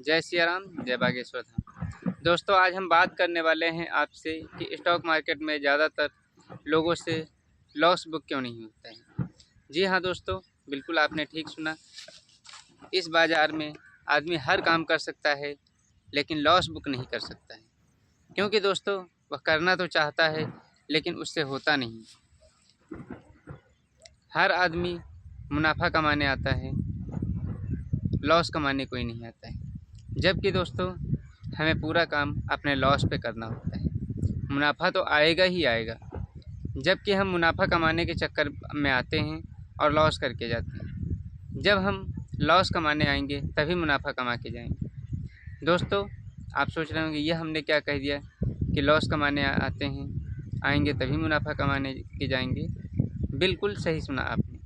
जय सिया राम, जय बागेश्वर धाम। दोस्तों, आज हम बात करने वाले हैं आपसे कि स्टॉक मार्केट में ज़्यादातर लोगों से लॉस बुक क्यों नहीं होता है। जी हाँ दोस्तों, बिल्कुल आपने ठीक सुना। इस बाज़ार में आदमी हर काम कर सकता है, लेकिन लॉस बुक नहीं कर सकता है। क्योंकि दोस्तों, वह करना तो चाहता है, लेकिन उससे होता नहीं। हर आदमी मुनाफा कमाने आता है, लॉस कमाने कोई नहीं आता है। जबकि दोस्तों, हमें पूरा काम अपने लॉस पे करना होता है। मुनाफा तो आएगा ही आएगा, जबकि हम मुनाफा कमाने के चक्कर में आते हैं और लॉस करके जाते हैं। जब हम लॉस कमाने आएंगे तभी मुनाफा कमा के जाएंगे। दोस्तों, आप सोच रहे होंगे ये हमने क्या कह दिया कि लॉस कमाने आते हैं, आएंगे तभी मुनाफा कमाने के जाएंगे। बिल्कुल सही सुना आपने।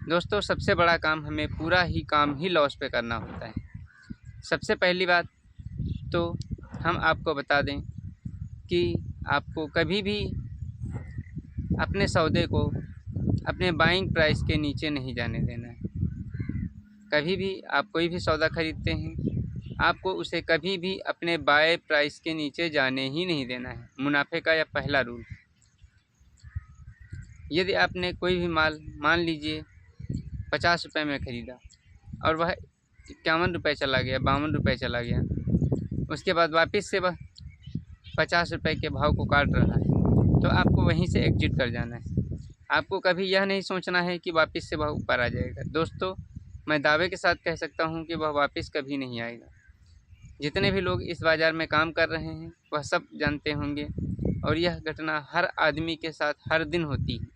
दोस्तों, सबसे बड़ा काम हमें पूरा ही काम ही लॉस पे करना होता है। सबसे पहली बात तो हम आपको बता दें कि आपको कभी भी अपने सौदे को अपने बाइंग प्राइस के नीचे नहीं जाने देना है। कभी भी आप कोई भी सौदा खरीदते हैं, आपको उसे कभी भी अपने बाय प्राइस के नीचे जाने ही नहीं देना है। मुनाफे का यह पहला रूल। यदि आपने कोई भी माल मान लीजिए 50 रुपये में ख़रीदा और वह 51 रुपये चला गया, 52 रुपये चला गया, उसके बाद वापस से वह 50 रुपये के भाव को काट रहा है, तो आपको वहीं से एग्जिट कर जाना है। आपको कभी यह नहीं सोचना है कि वापस से वह ऊपर आ जाएगा। दोस्तों, मैं दावे के साथ कह सकता हूं कि वह वापस कभी नहीं आएगा। जितने भी लोग इस बाज़ार में काम कर रहे हैं वह सब जानते होंगे, और यह घटना हर आदमी के साथ हर दिन होती है।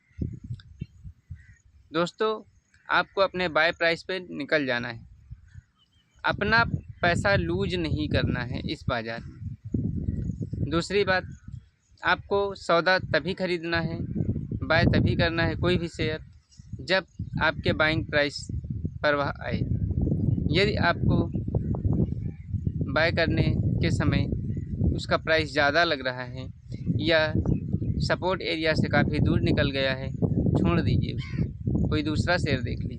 दोस्तों, आपको अपने बाय प्राइस पे निकल जाना है। अपना पैसा लूज नहीं करना है इस बाज़ार में। दूसरी बात, आपको सौदा तभी खरीदना है, बाय तभी करना है कोई भी शेयर, जब आपके बाइंग प्राइस पर वह आए। यदि आपको बाय करने के समय उसका प्राइस ज़्यादा लग रहा है या सपोर्ट एरिया से काफ़ी दूर निकल गया है, छोड़ दीजिए उसको, कोई दूसरा शेयर देख लीजिए।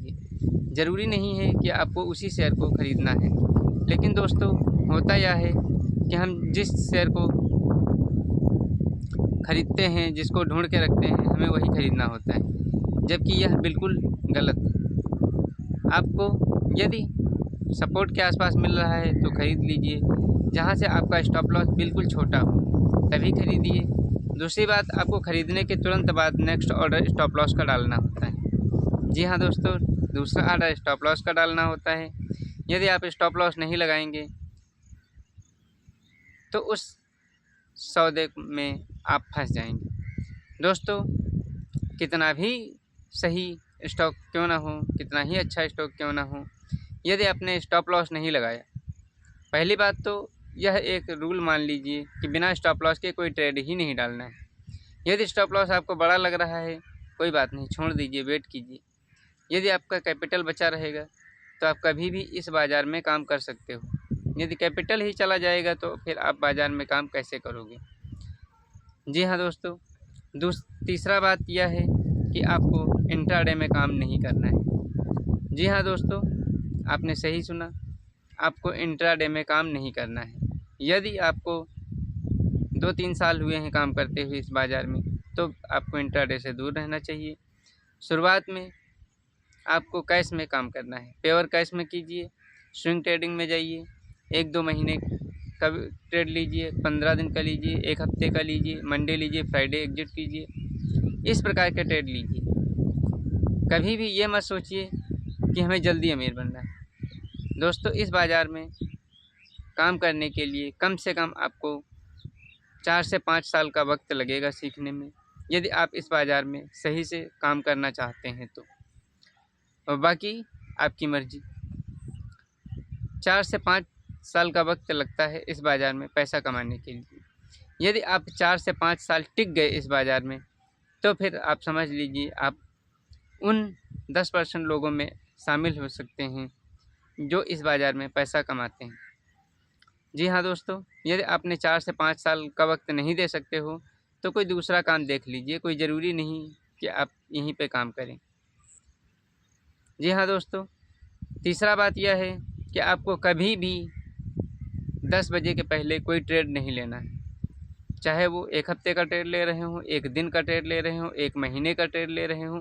ज़रूरी नहीं है कि आपको उसी शेयर को ख़रीदना है। लेकिन दोस्तों, होता यह है कि हम जिस शेयर को ख़रीदते हैं, जिसको ढूंढ के रखते हैं, हमें वही ख़रीदना होता है, जबकि यह बिल्कुल गलत है। आपको यदि सपोर्ट के आसपास मिल रहा है तो ख़रीद लीजिए, जहाँ से आपका स्टॉप लॉस बिल्कुल छोटा हो तभी खरीदिए। दूसरी बात, आपको ख़रीदने के तुरंत बाद नेक्स्ट ऑर्डर स्टॉप लॉस का डालना होता है। जी हाँ दोस्तों, दूसरा ऑर्डर स्टॉप लॉस का डालना होता है। यदि आप स्टॉप लॉस नहीं लगाएंगे तो उस सौदे में आप फंस जाएंगे। दोस्तों, कितना भी सही स्टॉक क्यों ना हो, कितना ही अच्छा स्टॉक क्यों ना हो, यदि आपने स्टॉप लॉस नहीं लगाया, पहली बात तो यह एक रूल मान लीजिए कि बिना स्टॉप लॉस के कोई ट्रेड ही नहीं डालना है। यदि स्टॉप लॉस आपको बड़ा लग रहा है, कोई बात नहीं, छोड़ दीजिए, वेट कीजिए। यदि आपका कैपिटल बचा रहेगा तो आप कभी भी इस बाज़ार में काम कर सकते हो। यदि कैपिटल ही चला जाएगा तो फिर आप बाज़ार में काम कैसे करोगे। जी हाँ दोस्तों, तीसरा बात यह है कि आपको इंट्राडे में काम नहीं करना है। जी हाँ दोस्तों, आपने सही सुना, आपको इंट्राडे में काम नहीं करना है। यदि आपको 2-3 साल हुए हैं काम करते हुए इस बाज़ार में, तो आपको इंट्राडे से दूर रहना चाहिए। शुरुआत में आपको कैश में काम करना है, प्योर कैश में कीजिए। स्विंग ट्रेडिंग में जाइए, 1-2 महीने का ट्रेड लीजिए, 15 दिन का लीजिए, 1 हफ्ते का लीजिए, मंडे लीजिए, फ्राइडे एग्जिट कीजिए। इस प्रकार के ट्रेड लीजिए। कभी भी ये मत सोचिए कि हमें जल्दी अमीर बनना है। दोस्तों, इस बाज़ार में काम करने के लिए कम से कम आपको 4 से 5 साल का वक्त लगेगा सीखने में, यदि आप इस बाज़ार में सही से काम करना चाहते हैं तो। और बाकी आपकी मर्ज़ी। 4 से 5 साल का वक्त लगता है इस बाज़ार में पैसा कमाने के लिए। यदि आप 4 से 5 साल टिक गए इस बाज़ार में, तो फिर आप समझ लीजिए आप उन 10% लोगों में शामिल हो सकते हैं जो इस बाज़ार में पैसा कमाते हैं। जी हाँ दोस्तों, यदि आपने 4 से 5 साल का वक्त नहीं दे सकते हो तो कोई दूसरा काम देख लीजिए। कोई ज़रूरी नहीं कि आप यहीं पे काम करें। जी हाँ दोस्तों, तीसरा बात यह है कि आपको कभी भी 10 बजे के पहले कोई ट्रेड नहीं लेना है। चाहे वो 1 हफ्ते का ट्रेड ले रहे हों, 1 दिन का ट्रेड ले रहे हों, 1 महीने का ट्रेड ले रहे हों,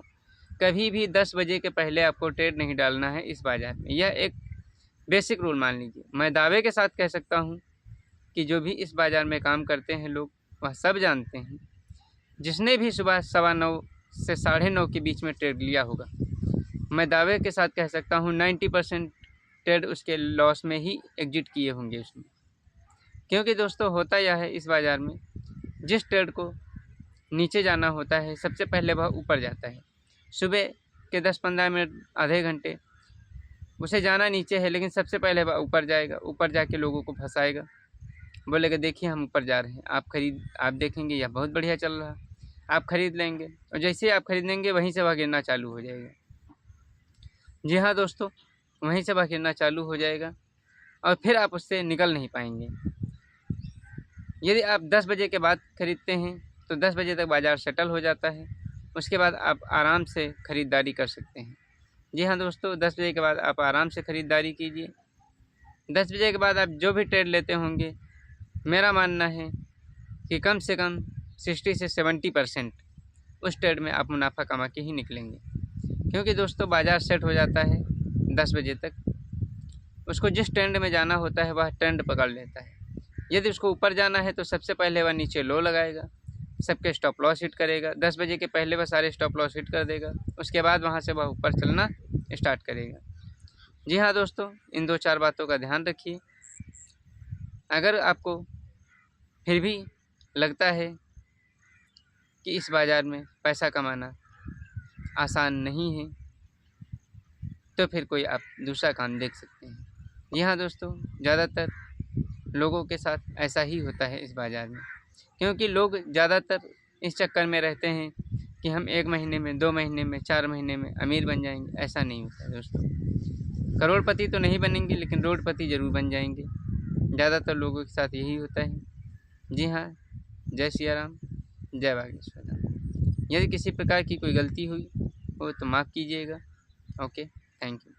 कभी भी 10 बजे के पहले आपको ट्रेड नहीं डालना है इस बाज़ार में। यह एक बेसिक रूल मान लीजिए। मैं दावे के साथ कह सकता हूँ कि जो भी इस बाज़ार में काम करते हैं लोग, वह सब जानते हैं। जिसने भी सुबह 9:15 से 9:30 के बीच में ट्रेड लिया होगा, मैं दावे के साथ कह सकता हूँ 90% ट्रेड उसके लॉस में ही एग्जिट किए होंगे उसमें। क्योंकि दोस्तों होता यह है इस बाज़ार में, जिस ट्रेड को नीचे जाना होता है सबसे पहले वह ऊपर जाता है। सुबह के 10-15 मिनट, आधे घंटे उसे जाना नीचे है, लेकिन सबसे पहले वह ऊपर जाएगा। ऊपर जाके लोगों को फंसाएगा, बोलेगा देखिए हम ऊपर जा रहे हैं, आप देखेंगे यह बहुत बढ़िया चल रहा है, आप खरीद लेंगे। और जैसे ही आप खरीदेंगे वहीं से वह गिरना चालू हो जाएगा। जी हाँ दोस्तों, वहीं से वह गिरना चालू हो जाएगा और फिर आप उससे निकल नहीं पाएंगे। यदि आप 10 बजे के बाद खरीदते हैं तो 10 बजे तक बाज़ार सेटल हो जाता है। उसके बाद आप आराम से ख़रीदारी कर सकते हैं। जी हाँ दोस्तों, 10 बजे के बाद आप आराम से ख़रीदारी कीजिए। 10 बजे के बाद आप जो भी ट्रेड लेते होंगे, मेरा मानना है कि कम से कम 60 से 70% उस ट्रेड में आप मुनाफा कमा के ही निकलेंगे। क्योंकि दोस्तों बाज़ार सेट हो जाता है 10 बजे तक, उसको जिस ट्रेंड में जाना होता है वह ट्रेंड पकड़ लेता है। यदि उसको ऊपर जाना है तो सबसे पहले वह नीचे लो लगाएगा, सबके स्टॉप लॉस हिट करेगा। 10 बजे के पहले वह सारे स्टॉप लॉस हिट कर देगा। उसके बाद वहाँ से वह ऊपर चलना स्टार्ट करेगा। जी हाँ दोस्तों, इन 2-4 बातों का ध्यान रखिए। अगर आपको फिर भी लगता है कि इस बाज़ार में पैसा कमाना आसान नहीं है, तो फिर कोई आप दूसरा काम देख सकते हैं। जी हाँ दोस्तों, ज़्यादातर लोगों के साथ ऐसा ही होता है इस बाज़ार में। क्योंकि लोग ज़्यादातर इस चक्कर में रहते हैं कि हम 1 महीने में, 2 महीने में, 4 महीने में अमीर बन जाएंगे। ऐसा नहीं होता है दोस्तों। करोड़पति तो नहीं बनेंगे, लेकिन रोडपति ज़रूर बन जाएंगे। ज़्यादातर लोगों के साथ यही होता है। जी हाँ, जय सिया राम, जय बागेश्वर धाम। यदि किसी प्रकार की कोई गलती हुई हो तो माफ़ कीजिएगा। Okay, thank you.